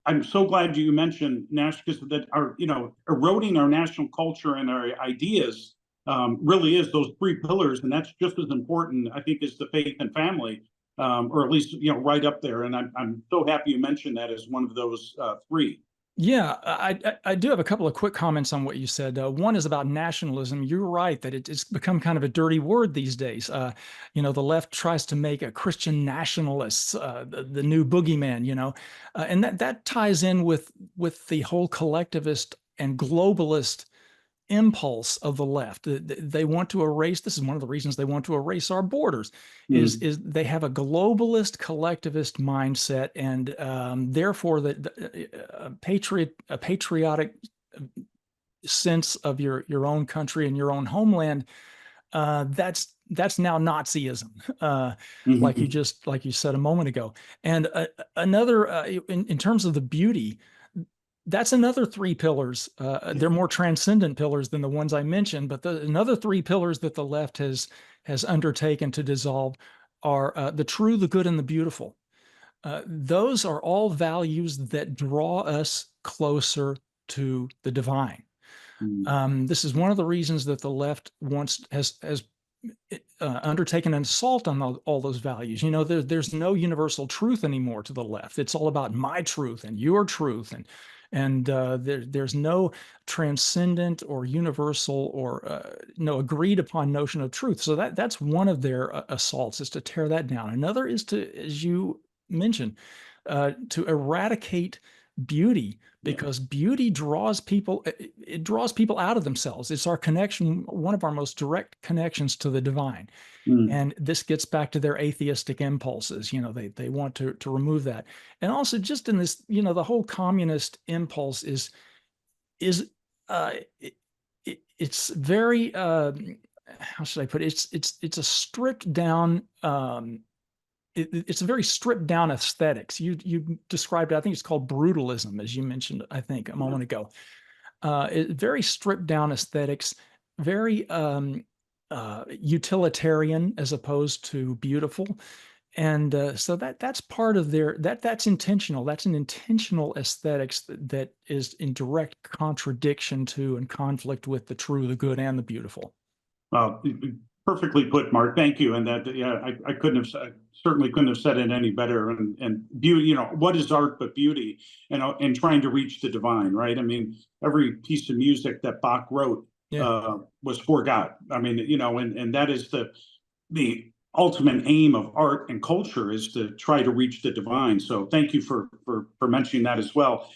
I'm so glad you mentioned national, because that are, eroding our national culture and our ideas really is those three pillars, and that's just as important, I think, as the faith and family, or at least right up there. And I'm so happy you mentioned that as one of those three. Yeah, I do have a couple of quick comments on what you said. One is about nationalism. You're right that it's become kind of a dirty word these days. The left tries to make a Christian nationalists the new boogeyman. And that ties in with the whole collectivist and globalist impulse of the left. They want to erase. This is one of the reasons they want to erase our borders. Is they have a globalist collectivist mindset, and therefore a patriotic sense of your own country and your own homeland. That's now Nazism, like you said a moment ago. And another in terms of the beauty, that's another three pillars. They're more transcendent pillars than the ones I mentioned, but another three pillars that the left has undertaken to dissolve are the true, the good, and the beautiful. Those are all values that draw us closer to the divine. This is one of the reasons that the left has undertaken an assault on all those values. There's no universal truth anymore to the left. It's all about my truth and your truth, and there's no transcendent or universal or no agreed upon notion of truth. So that's one of their assaults, is to tear that down. Another is to, as you mentioned, to eradicate beauty, because beauty draws people. It draws people out of themselves. It's our connection, one of our most direct connections to the divine. And this gets back to their atheistic impulses. They want to remove that. And also, just in this, the whole communist impulse is it's very how should I put it? It's a stripped down. It's a very stripped down aesthetics. You described it. I think it's called brutalism, as you mentioned, I think, a moment ago. Very stripped down aesthetics, very utilitarian as opposed to beautiful. And so that's part of that's intentional. That's an intentional aesthetics that is in direct contradiction to and conflict with the true, the good, and the beautiful. Perfectly put, Mark. Thank you. And that, I certainly couldn't have said it any better. And beauty, what is art but beauty? And trying to reach the divine, right? I mean, every piece of music that Bach wrote was for God. I mean, and that is the ultimate aim of art and culture, is to try to reach the divine. So thank you for mentioning that as well.